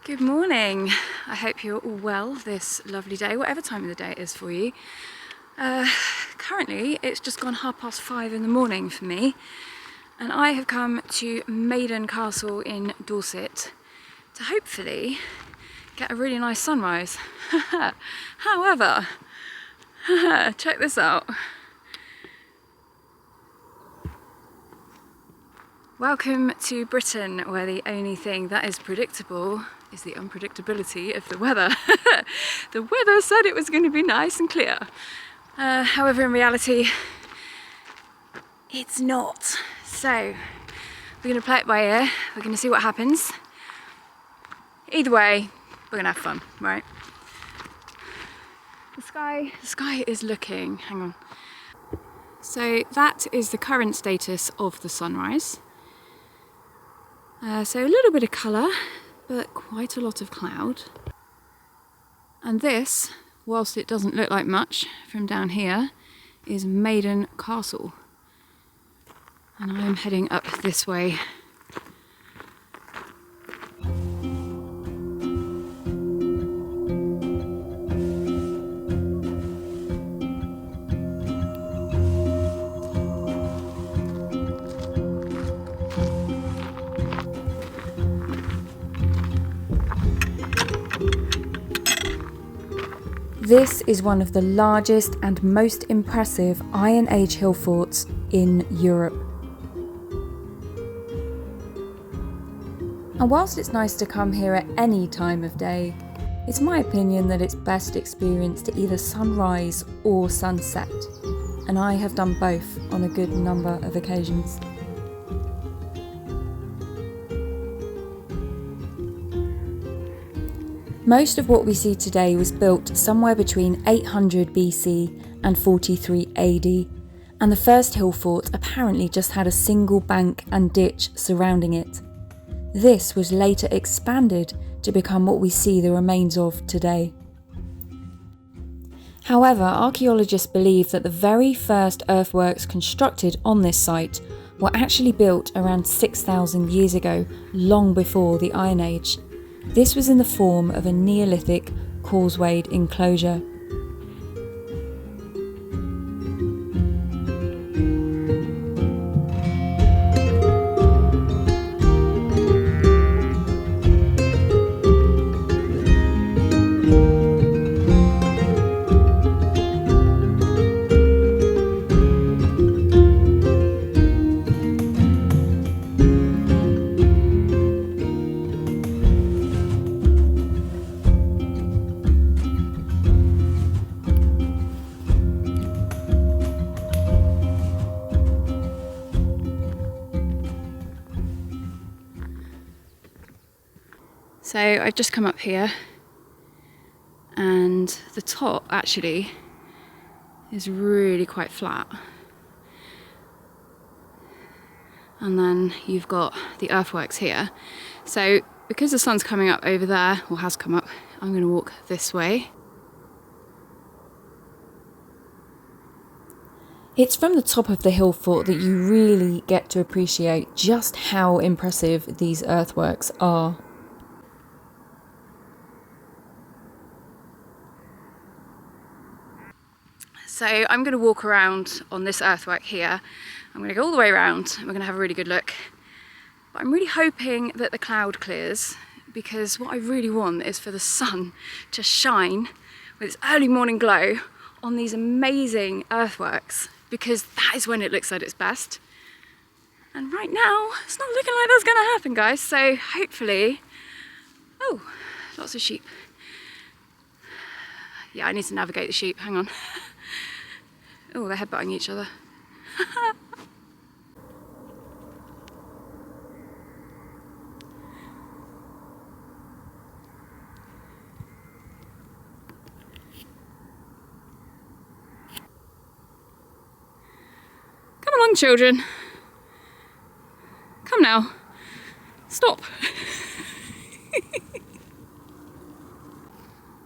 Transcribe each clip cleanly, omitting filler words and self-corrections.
Good morning. I hope you're all well this lovely day, whatever time of the day it is for you. Currently, it's just gone 5:30 in the morning for me, and I have come to Maiden Castle in Dorset to hopefully get a really nice sunrise. However, check this out. Welcome to Britain, where the only thing that is predictable is the unpredictability of the weather. The weather said it was going to be nice and clear. However, in reality, it's not. So, we're going to play it by ear. We're going to see what happens. Either way, we're going to have fun, right? The sky is looking, hang on. So that is the current status of the sunrise. So a little bit of colour, but quite a lot of cloud. And this, whilst it doesn't look like much from down here, is Maiden Castle. And I am heading up this way. This is one of the largest and most impressive Iron Age hill forts in Europe. And whilst it's nice to come here at any time of day, it's my opinion that it's best experienced at either sunrise or sunset, and I have done both on a good number of occasions. Most of what we see today was built somewhere between 800 BC and 43 AD, and the first hill fort apparently just had a single bank and ditch surrounding it. This was later expanded to become what we see the remains of today. However, archaeologists believe that the very first earthworks constructed on this site were actually built around 6,000 years ago, long before the Iron Age. This was in the form of a Neolithic causewayed enclosure. So I've just come up here, and the top actually is really quite flat. And then you've got the earthworks here. So because the sun's coming up over there, or has come up, I'm going to walk this way. It's from the top of the hill fort that you really get to appreciate just how impressive these earthworks are. So I'm going to walk around on this earthwork here. I'm going to go all the way around and we're going to have a really good look. But I'm really hoping that the cloud clears, because what I really want is for the sun to shine with its early morning glow on these amazing earthworks, because that is when it looks at its best. And right now, it's not looking like that's going to happen, guys. So hopefully, oh, lots of sheep. Yeah, I need to navigate the sheep, hang on. Oh, they're headbutting each other. Come along, children. Come now. Stop.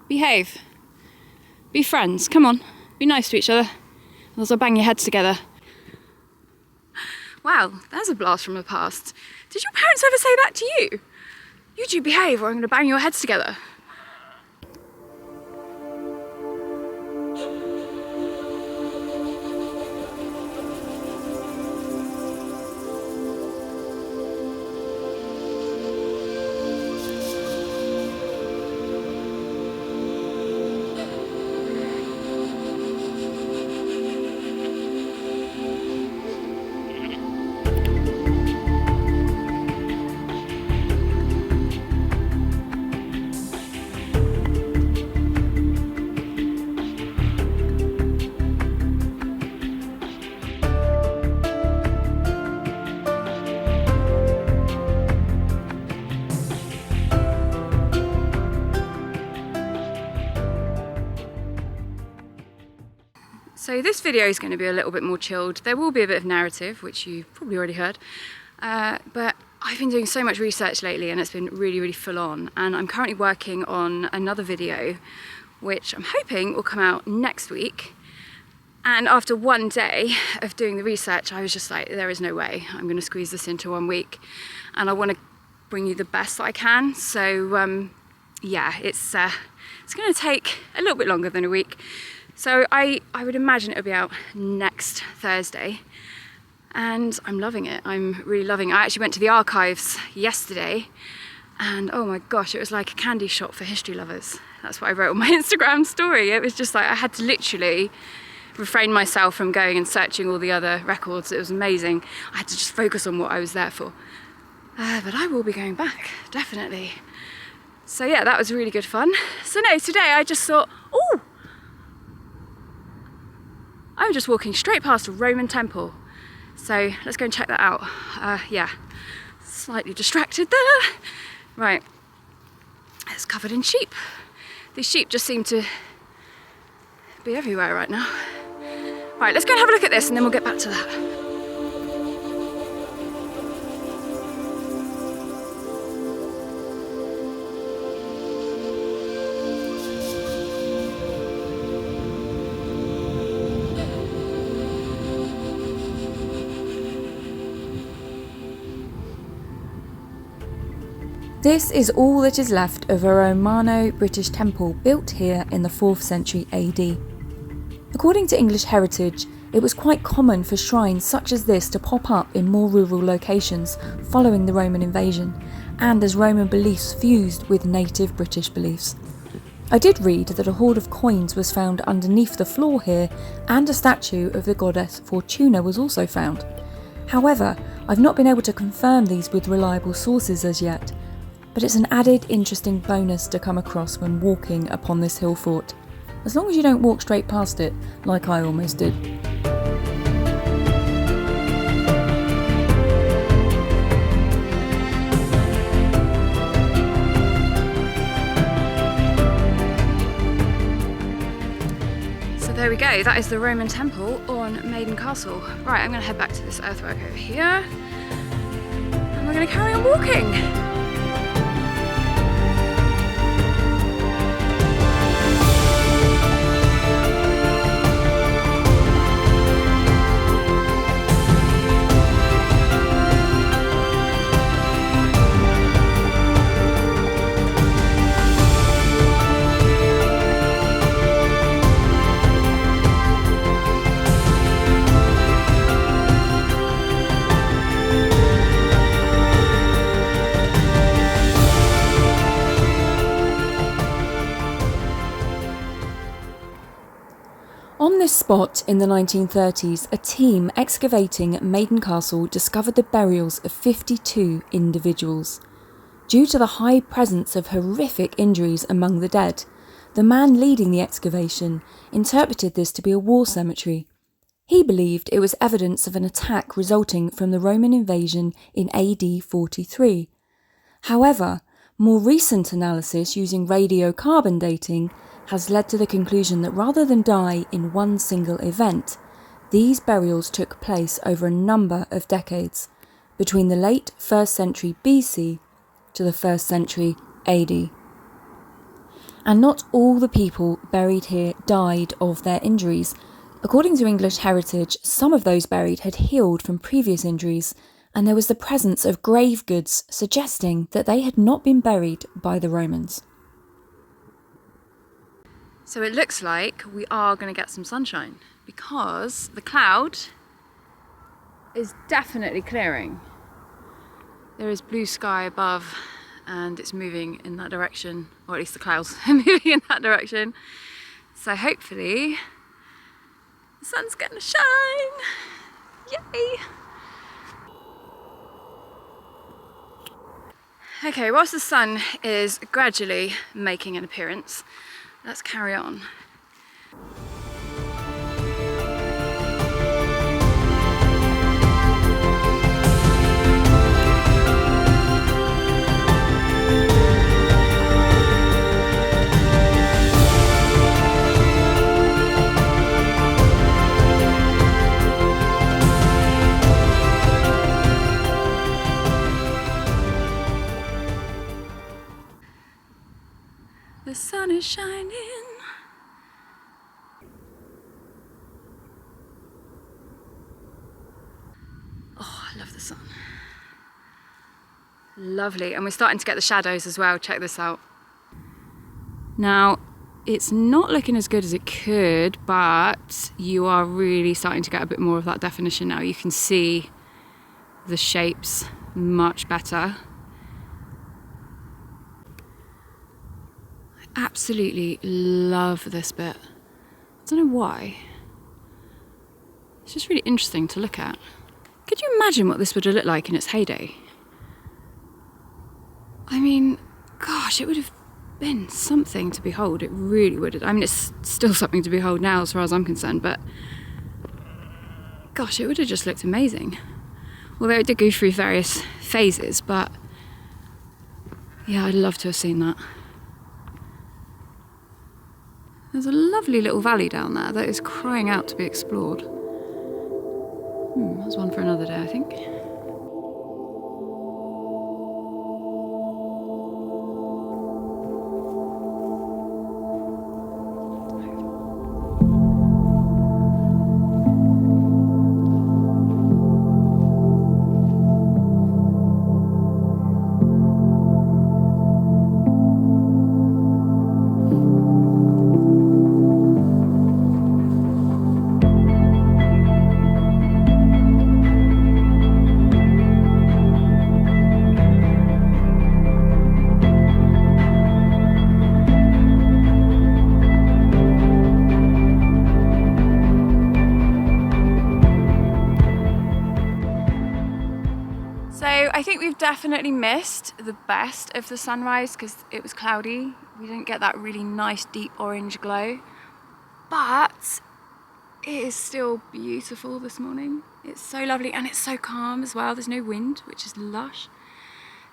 Behave. Be friends. Come on. Be nice to each other. Else I'll bang your heads together. Wow, there's a blast from the past. Did your parents ever say that to you? You two behave or I'm going to bang your heads together. So this video is going to be a little bit more chilled. There will be a bit of narrative, which you probably already heard, but I've been doing so much research lately and it's been really, really full on. And I'm currently working on another video, which I'm hoping will come out next week. And after one day of doing the research, I was just like, there is no way I'm going to squeeze this into 1 week. And I want to bring you the best that I can. So yeah, it's going to take a little bit longer than a week. So I would imagine it'll be out next Thursday, and I'm loving it. I'm really loving it. I actually went to the archives yesterday, and oh my gosh, it was like a candy shop for history lovers. That's what I wrote on my Instagram story. It was just like I had to literally refrain myself from going and searching all the other records. It was amazing. I had to just focus on what I was there for. But I will be going back, definitely. So yeah, that was really good fun. So no, today I just thought, oh, I'm just walking straight past a Roman temple. So let's go and check that out. Yeah, slightly distracted there. Right, it's covered in sheep. These sheep just seem to be everywhere right now. Right, let's go and have a look at this and then we'll get back to that. This is all that is left of a Romano-British temple built here in the 4th century AD. According to English heritage, it was quite common for shrines such as this to pop up in more rural locations following the Roman invasion, and as Roman beliefs fused with native British beliefs. I did read that a hoard of coins was found underneath the floor here, and a statue of the goddess Fortuna was also found. However, I've not been able to confirm these with reliable sources as yet, but it's an added interesting bonus to come across when walking upon this hill fort, as long as you don't walk straight past it, like I almost did. So there we go, that is the Roman temple on Maiden Castle. Right, I'm going to head back to this earthwork over here, and we're going to carry on walking. On this spot in the 1930s, a team excavating Maiden Castle discovered the burials of 52 individuals. Due to the high presence of horrific injuries among the dead, the man leading the excavation interpreted this to be a war cemetery. He believed it was evidence of an attack resulting from the Roman invasion in AD 43. However, more recent analysis using radiocarbon dating has led to the conclusion that rather than die in one single event, these burials took place over a number of decades, between the late 1st century BC to the 1st century AD. And not all the people buried here died of their injuries. According to English heritage, some of those buried had healed from previous injuries, and there was the presence of grave goods suggesting that they had not been buried by the Romans. So it looks like we are going to get some sunshine because the cloud is definitely clearing. There is blue sky above and it's moving in that direction, or at least the clouds are moving in that direction. So hopefully the sun's going to shine. Yay! Okay, whilst the sun is gradually making an appearance, let's carry on. The sun is shining. Oh, I love the sun. Lovely, and we're starting to get the shadows as well. Check this out. Now, it's not looking as good as it could, but you are really starting to get a bit more of that definition now. You can see the shapes much better. Absolutely love this bit. I don't know why. It's just really interesting to look at. Could you imagine what this would have looked like in its heyday? I mean, gosh, it would have been something to behold. It really would have. I mean, it's still something to behold now as far as I'm concerned, but gosh, it would have just looked amazing. Although it did go through various phases, but yeah, I'd love to have seen that. There's a lovely little valley down there that is crying out to be explored. That's one for another day, I think. I think we've definitely missed the best of the sunrise because it was cloudy. We didn't get that really nice deep orange glow, but it is still beautiful this morning. It's so lovely and it's so calm as well. There's no wind, which is lush,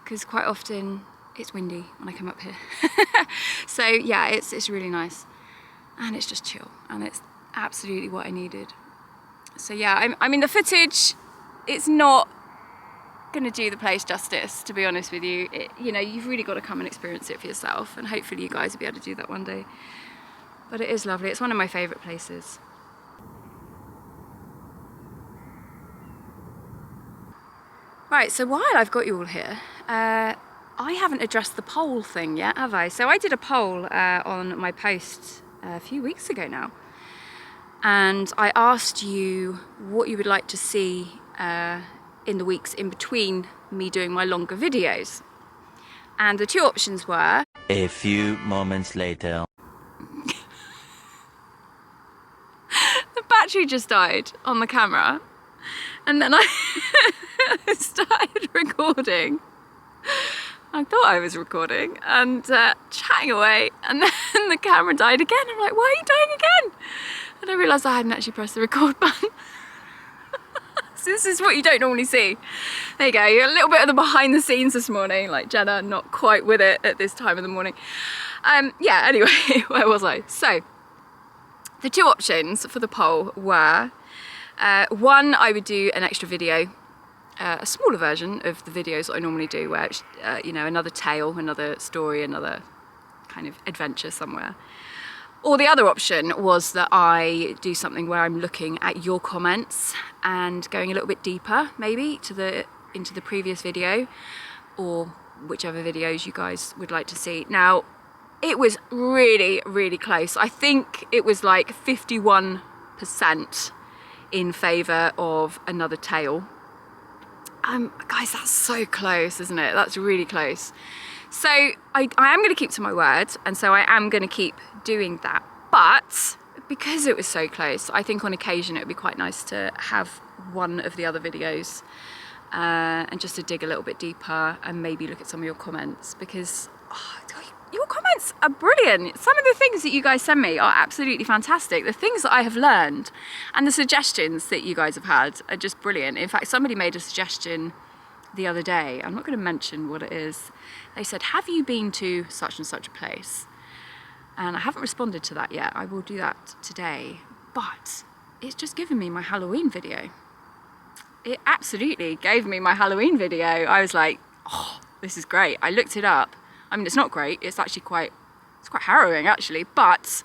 because quite often it's windy when I come up here. So yeah, it's really nice and it's just chill and it's absolutely what I needed. So yeah, I mean the footage, it's not going to do the place justice, to be honest with you. You know, you've really got to come and experience it for yourself, and hopefully you guys will be able to do that one day. But it is lovely. It's one of my favourite places. Right, so while I've got you all here, I haven't addressed the poll thing yet, have I? So I did a poll on my post a few weeks ago now, and I asked you what you would like to see in the weeks in between me doing my longer videos. And the two options were... A few moments later. The battery just died on the camera. And then I started recording. I thought I was recording and chatting away. And then the camera died again. I'm like, why are you dying again? And I realised I hadn't actually pressed the record button. So this is what you don't normally see. There you go, a little bit of the behind the scenes this morning, like Jenna not quite with it at this time of the morning. Yeah, anyway, where was I? So, the two options for the poll were, one, I would do an extra video, a smaller version of the videos that I normally do, where it's, you know, another tale, another story, another kind of adventure somewhere. Or the other option was that I do something where I'm looking at your comments and going a little bit deeper, maybe, to the into the previous video, or whichever videos you guys would like to see. Now, it was really, really close. I think it was like 51% in favour of another tale. Guys, that's so close, isn't it? That's really close. So I am going to keep to my word, and so I am going to keep doing that. But because it was so close, I think on occasion it would be quite nice to have one of the other videos and just to dig a little bit deeper and maybe look at some of your comments, because your comments are brilliant. Some of the things that you guys send me are absolutely fantastic. The things that I have learned and the suggestions that you guys have had are just brilliant. In fact, somebody made a suggestion the other day. I'm not going to mention what it is. They said, have you been to such and such a place? And I haven't responded to that yet. I will do that today. But it's just given me my Halloween video. It absolutely gave me my Halloween video. I was like, oh, this is great. I looked it up. I mean, it's not great. It's actually quite harrowing actually, but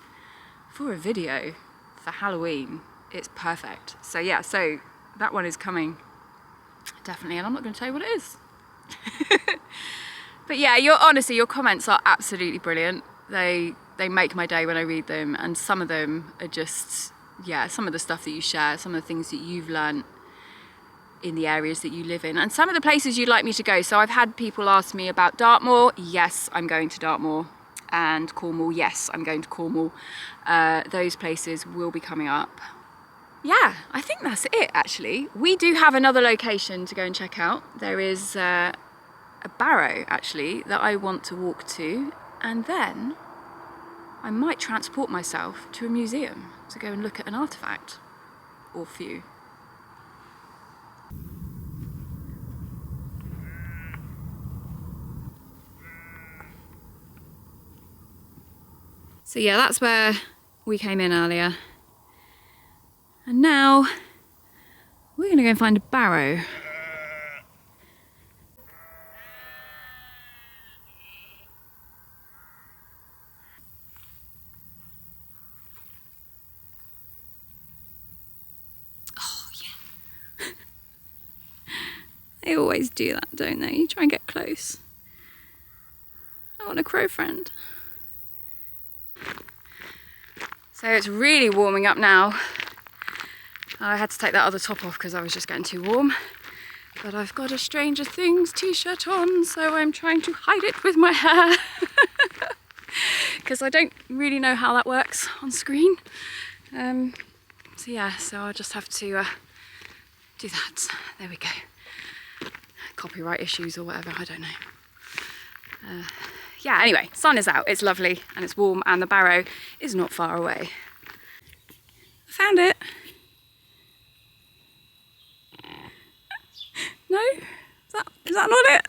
for a video for Halloween, it's perfect. So yeah, so that one is coming definitely, and I'm not going to tell you what it is. But yeah, honestly, your comments are absolutely brilliant. They make my day when I read them, and some of them are just, yeah, some of the stuff that you share, some of the things that you've learnt in the areas that you live in, and some of the places you'd like me to go. So I've had people ask me about Dartmoor. Yes, I'm going to Dartmoor. And Cornwall. Yes, I'm going to Cornwall. Those places will be coming up. Yeah, I think that's it actually. We do have another location to go and check out. There is a barrow actually that I want to walk to, and then I might transport myself to a museum to go and look at an artefact or few. So yeah, that's where we came in earlier. And now we're going to go and find a barrow. Oh yeah. They always do that, don't they? You try and get close. I want a crow friend. So it's really warming up now. I had to take that other top off because I was just getting too warm. But I've got a Stranger Things t-shirt on, so I'm trying to hide it with my hair. Because I don't really know how that works on screen. So yeah, so I'll just have to do that. There we go. Copyright issues or whatever, I don't know. Yeah, anyway, sun is out, it's lovely and it's warm, and the barrow is not far away. I found it. No? Is that not it?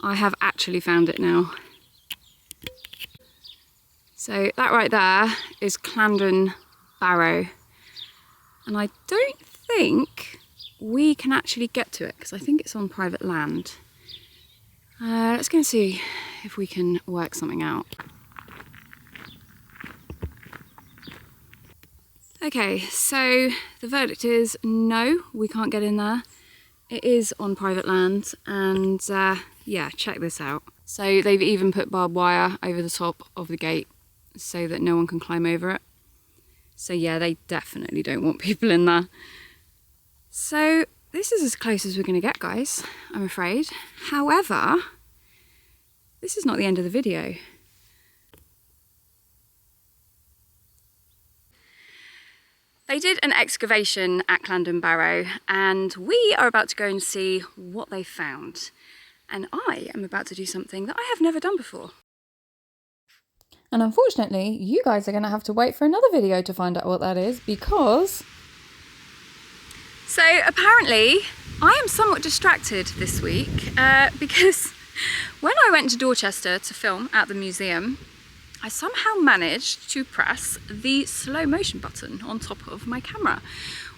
I have actually found it now. So that right there is Vlandon Barrow. And I don't think we can actually get to it because I think it's on private land. Let's go and see if we can work something out. Okay, so the verdict is no, we can't get in there. It is on private land, and yeah, check this out. So they've even put barbed wire over the top of the gate so that no one can climb over it. So yeah, they definitely don't want people in there. So this is as close as we're going to get, guys, I'm afraid. However, this is not the end of the video. They did an excavation at Vlandon Barrow, and we are about to go and see what they found. And I am about to do something that I have never done before. And unfortunately, you guys are going to have to wait for another video to find out what that is, because... So apparently, I am somewhat distracted this week because when I went to Dorchester to film at the museum, I somehow managed to press the slow motion button on top of my camera,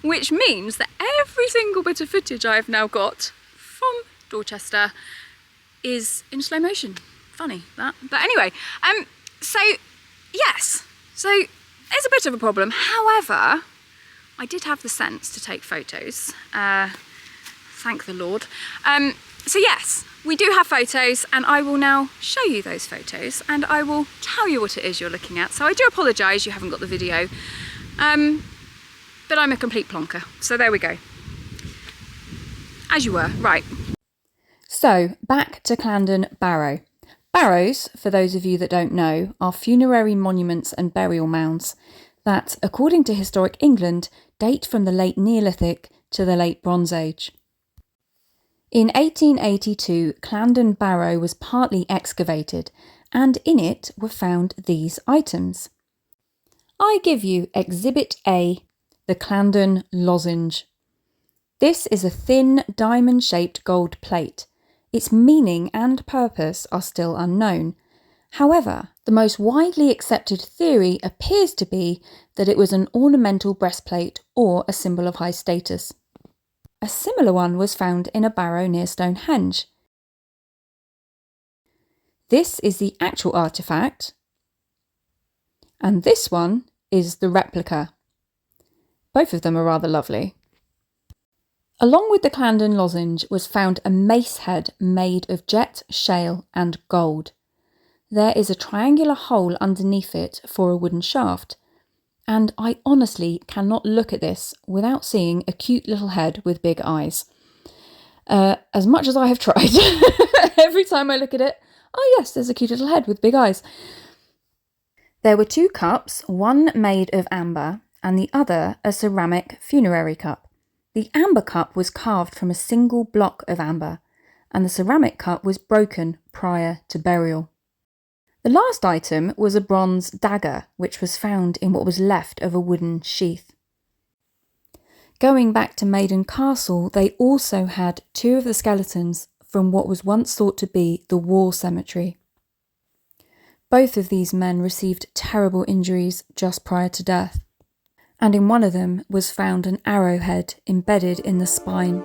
which means that every single bit of footage I've now got from Dorchester is in slow motion. Funny that. But anyway, so yes, so it's a bit of a problem. However, I did have the sense to take photos. Thank the Lord. So yes, we do have photos, and I will now show you those photos and I will tell you what it is you're looking at. So I do apologise you haven't got the video, but I'm a complete plonker. So there we go. As you were, right. So back to Vlandon Barrow. Barrows, for those of you that don't know, are funerary monuments and burial mounds that, according to Historic England, date from the late Neolithic to the late Bronze Age. In 1882, Vlandon Barrow was partly excavated, and in it were found these items. I give you Exhibit A, the Vlandon lozenge. This is a thin, diamond-shaped gold plate. Its meaning and purpose are still unknown. However, the most widely accepted theory appears to be that it was an ornamental breastplate or a symbol of high status. A similar one was found in a barrow near Stonehenge. This is the actual artefact, and this one is the replica. Both of them are rather lovely. Along with the Vlandon lozenge was found a mace head made of jet, shale and gold. There is a triangular hole underneath it for a wooden shaft, and I honestly cannot look at this without seeing a cute little head with big eyes. As much as I have tried, every time I look at it, oh yes, there's a cute little head with big eyes. There were 2 cups, one made of amber and the other a ceramic funerary cup. The amber cup was carved from a single block of amber, and the ceramic cup was broken prior to burial. The last item was a bronze dagger, which was found in what was left of a wooden sheath. Going back to Maiden Castle, they also had 2 of the skeletons from what was once thought to be the war cemetery. Both of these men received terrible injuries just prior to death, and in one of them was found an arrowhead embedded in the spine.